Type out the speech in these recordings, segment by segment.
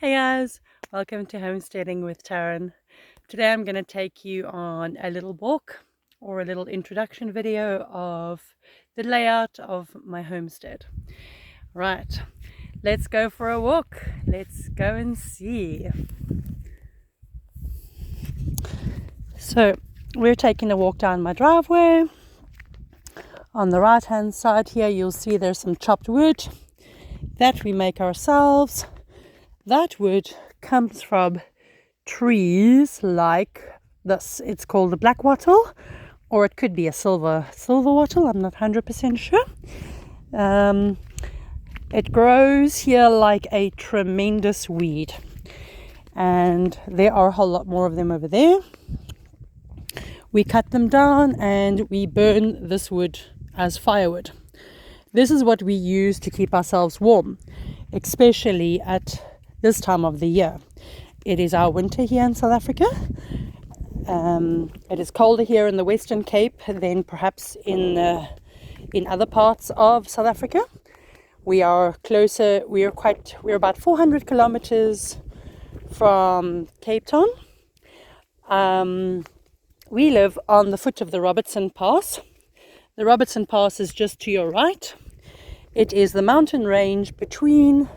Hey guys, welcome to Homesteading with Taryn. Today I'm going to take you on a little walk or a little introduction video of the layout of my homestead. Right, let's go for a walk. Let's go and see. So we're taking a walk down my driveway. On the right hand side here you'll see there's some chopped wood that we make ourselves. That wood comes from trees like this. It's called the black wattle, or it could be a silver wattle. I'm not 100% sure. It grows here like a tremendous weed, and there are a whole lot more of them over there. We cut them down and we burn this wood as firewood. This is what we use to keep ourselves warm, especially at this time of the year. It is our winter here in South Africa. It is colder here in the Western Cape than perhaps in other parts of South Africa. We are closer. We're about 400 kilometers from Cape Town. We live on the foot of the Robertson Pass. The Robertson Pass is just to your right. It is the mountain range between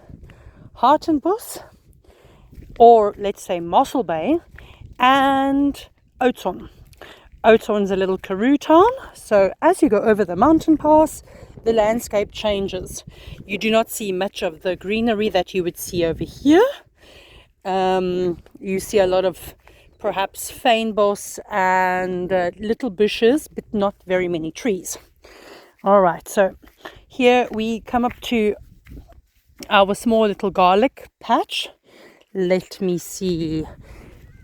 Hartenbos, or let's say Mossel Bay, and Oudtshoorn. Oudtshoorn's a little Karoo town, so as you go over the mountain pass, the landscape changes. You do not see much of the greenery that you would see over here. You see a lot of perhaps fynbos and little bushes, but not very many trees. All right, so here we come up to our small little garlic patch. Let me see.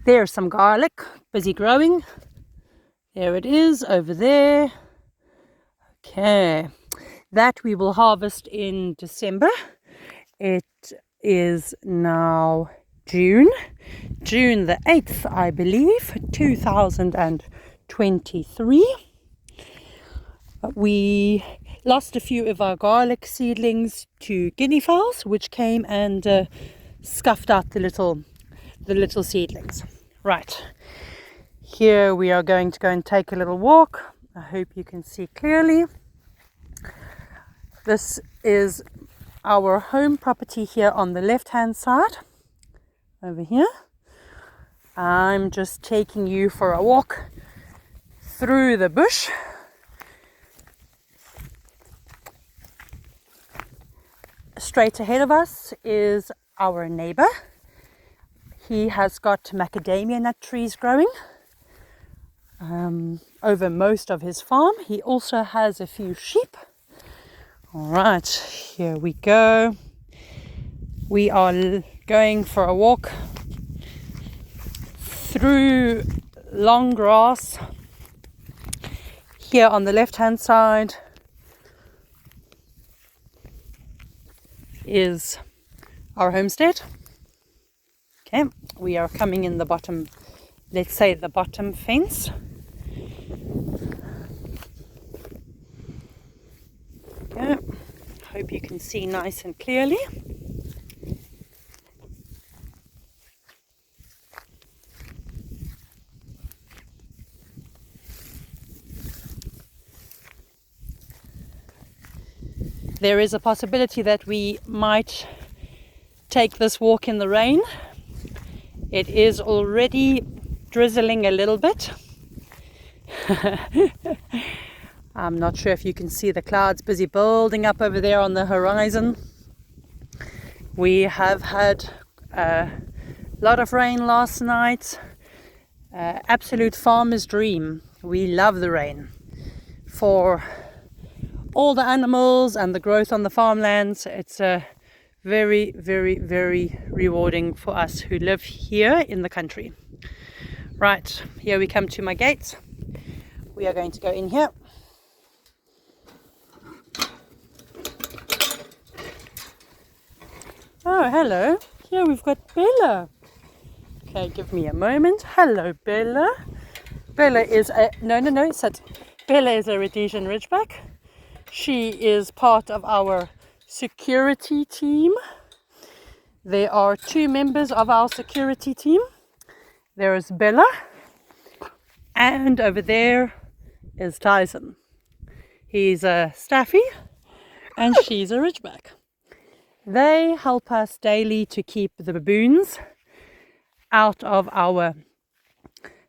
There's some garlic busy growing. There it is over there. Okay, that we will harvest in December. It is now June the 8th, I believe, 2023. We lost a few of our garlic seedlings to guinea fowls, which came and scuffed out the little seedlings. Right, here we are going to go and take a little walk. I hope you can see clearly. This is our home property here on the left hand side, over here. I'm just taking you for a walk through the bush. Straight ahead of us is our neighbor. He has got macadamia nut trees growing over most of his farm. He also has a few sheep. All right, here we go. We are going for a walk through long grass. Here on the left hand side is our homestead. Okay, we are coming in the bottom, let's say the bottom fence. Okay, hope you can see nice and clearly. There is a possibility that we might take this walk in the rain. It is already drizzling a little bit. I'm not sure if you can see the clouds busy building up over there on the horizon. We have had a lot of rain last night. Absolute farmer's dream. We love the rain for all the animals and the growth on the farmlands. It's very, very, very rewarding for us who live here in the country. Right, here we come to my gates. We are going to go in here. Oh, hello. Here we've got Bella. Okay, give me a moment. Hello, Bella. Bella is a... No, sit. Bella is a Rhodesian Ridgeback. She is part of our security team. There are 2 members of our security team. There is Bella, and over there is Tyson. He's a staffy and she's a ridgeback. They help us daily to keep the baboons out of our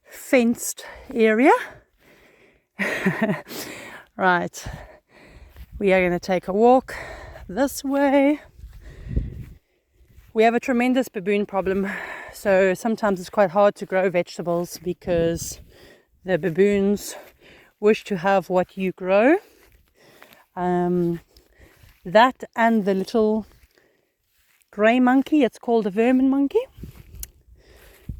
fenced area. Right, we are going to take a walk this way. We have a tremendous baboon problem, so sometimes it's quite hard to grow vegetables because the baboons wish to have what you grow. That and the little grey monkey, it's called a vermin monkey.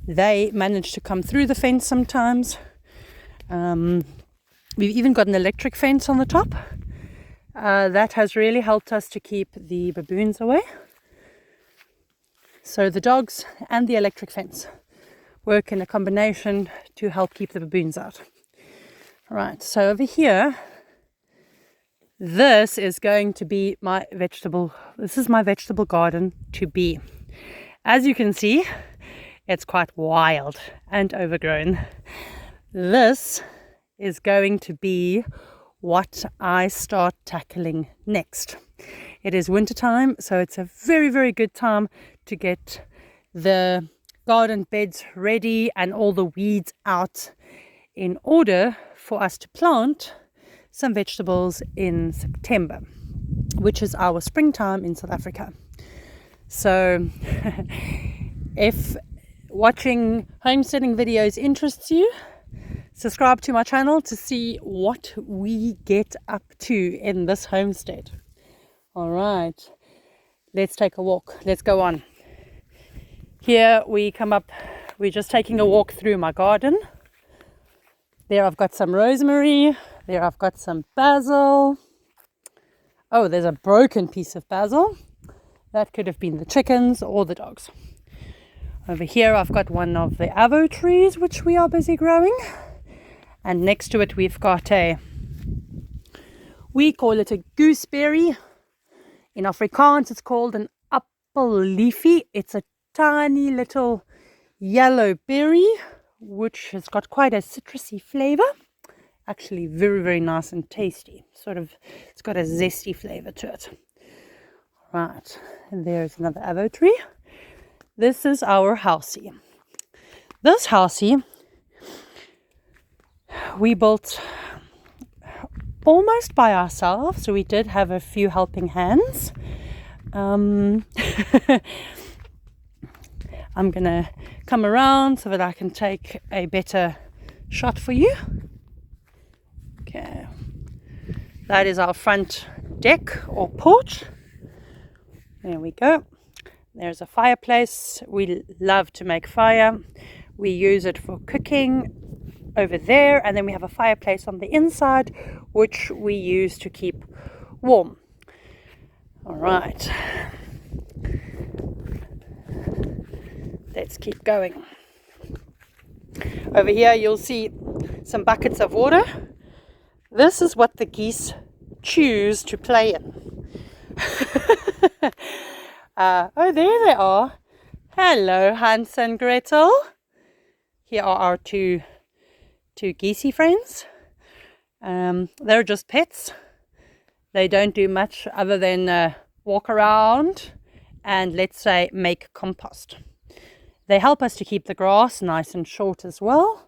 They manage to come through the fence sometimes. We've even got an electric fence on the top. That has really helped us to keep the baboons away. So the dogs and the electric fence work in a combination to help keep the baboons out. Right, so over here, this is going to be my vegetable garden to be. As you can see, it's quite wild and overgrown. This is going to be what I start tackling next. It is winter time, so it's a very, very good time to get the garden beds ready and all the weeds out in order for us to plant some vegetables in September, which is our springtime in South Africa. So if watching homesteading videos interests you, subscribe to my channel to see what we get up to in this homestead. All right, let's take a walk. Let's go on. Here we come up, we're just taking a walk through my garden. There I've got some rosemary. There I've got some basil. Oh, there's a broken piece of basil. That could have been the chickens or the dogs. Over here I've got one of the avo trees which we are busy growing. And next to it we've got we call it a gooseberry. In Afrikaans it's called an appelleafie. It's a tiny little yellow berry which has got quite a citrusy flavor. Actually very, very nice and tasty. It's got a zesty flavor to it. Right, and there's another avo tree. This is our housey. This housey we built almost by ourselves, so we did have a few helping hands. I'm gonna come around so that I can take a better shot for you. Okay, that is our front deck or porch. There we go. There's a fireplace. We love to make fire. We use it for cooking over there, and then we have a fireplace on the inside which we use to keep warm. All right, let's keep going. Over here you'll see some buckets of water. This is what the geese choose to play in. Oh, there they are. Hello, Hans and Gretel. Here are our two geesey friends. They're just pets. They don't do much other than walk around and, let's say, make compost. They help us to keep the grass nice and short as well,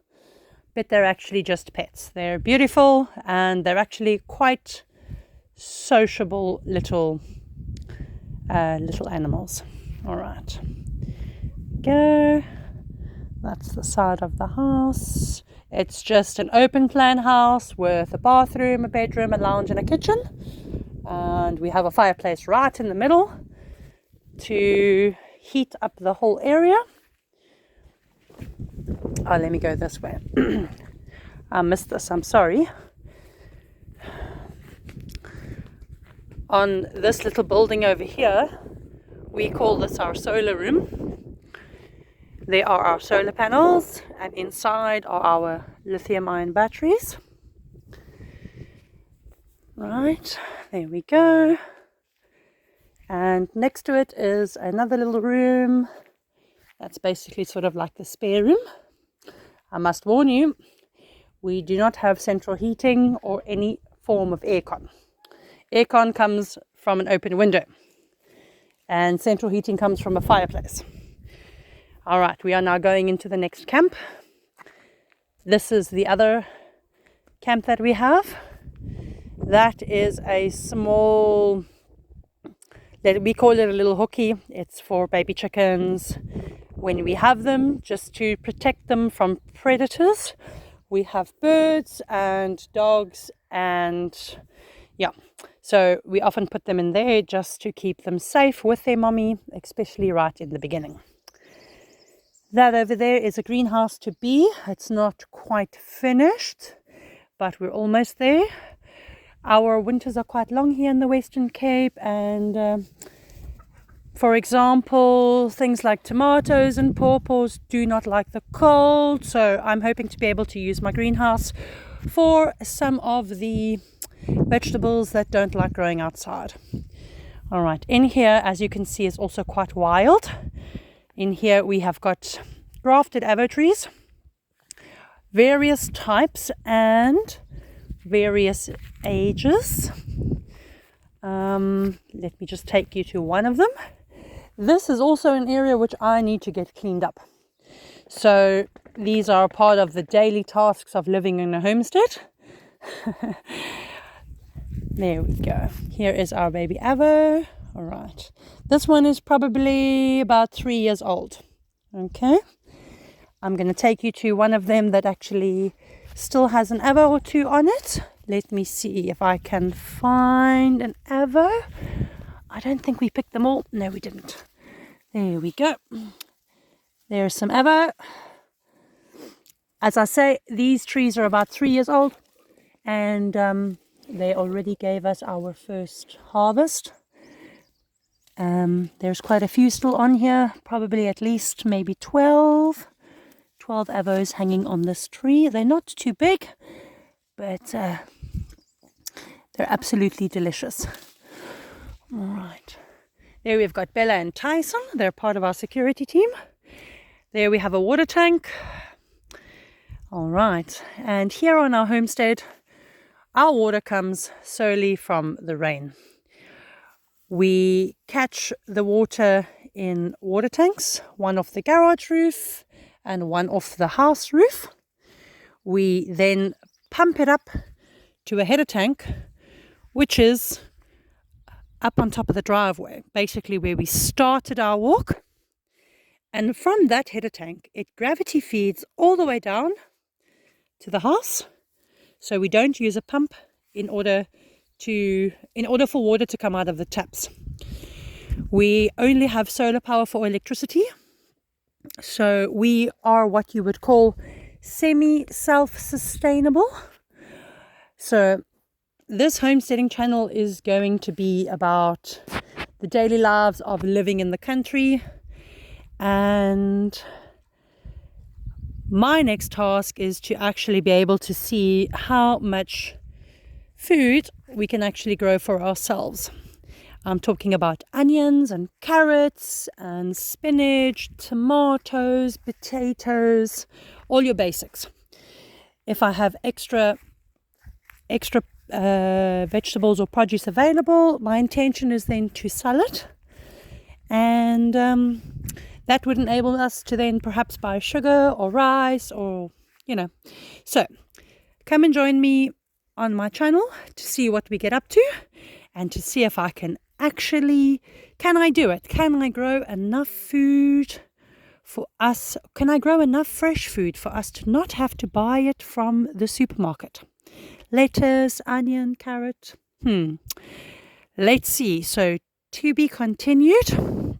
but they're actually just pets. They're beautiful and they're actually quite sociable little animals. All right, go. That's the side of the house. It's just an open plan house with a bathroom, a bedroom, a lounge and a kitchen. And we have a fireplace right in the middle to heat up the whole area. Oh, let me go this way. I missed this, I'm sorry. On this little building over here, we call this our solar room. There are our solar panels, and inside are our lithium-ion batteries. Right, there we go. And next to it is another little room. That's basically sort of like the spare room. I must warn you, we do not have central heating or any form of aircon. Aircon comes from an open window, and central heating comes from a fireplace. All right, we are now going into the next camp. This is the other camp that we have. That is a small, we call it a little hooky. It's for baby chickens when we have them, just to protect them from predators. We have birds and dogs, and yeah, so we often put them in there just to keep them safe with their mommy, especially right in the beginning. That over there is a greenhouse to be. It's not quite finished, but we're almost there. Our winters are quite long here in the Western Cape, and for example, things like tomatoes and pawpaws do not like the cold, so I'm hoping to be able to use my greenhouse for some of the vegetables that don't like growing outside. All right, in here, as you can see, is also quite wild. In here we have got grafted avo trees, various types and various ages. Let me just take you to one of them. This is also an area which I need to get cleaned up. So these are part of the daily tasks of living in a homestead. There we go. Here is our baby avo. All right. This one is probably about 3 years old. Okay. I'm going to take you to one of them that actually still has an avo or two on it. Let me see if I can find an avo. I don't think we picked them all. No, we didn't. There we go. There's some avo. As I say, these trees are about 3 years old, and they already gave us our first harvest. There's quite a few still on here, probably at least maybe 12 avos hanging on this tree. They're not too big, but they're absolutely delicious. All right. There we've got Bella and Tyson. They're part of our security team. There we have a water tank. All right. And here on our homestead, our water comes solely from the rain. We catch the water in water tanks, one off the garage roof and one off the house roof. We then pump it up to a header tank, which is up on top of the driveway, basically where we started our walk. And from that header tank, it gravity feeds all the way down to the house. So we don't use a pump in order for water to come out of the taps. We only have solar power for electricity. So we are what you would call semi-self-sustainable. So this homesteading channel is going to be about the daily lives of living in the country, and my next task is to actually be able to see how much food we can actually grow for ourselves. I'm talking about onions and carrots and spinach, tomatoes, potatoes, all your basics. If I have extra vegetables or produce available, my intention is then to sell it, and that would enable us to then perhaps buy sugar or rice, or so come and join me on my channel to see what we get up to, and to see if I can I do it? Can I grow enough food for us? Can I grow enough fresh food for us to not have to buy it from the supermarket? Lettuce, onion, carrot. Let's see. So to be continued.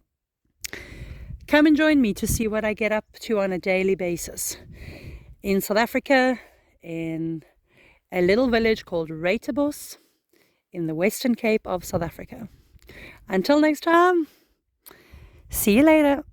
Come and join me to see what I get up to on a daily basis in South Africa, in a little village called Rooibosch in the Western Cape of South Africa. Until next time, see you later.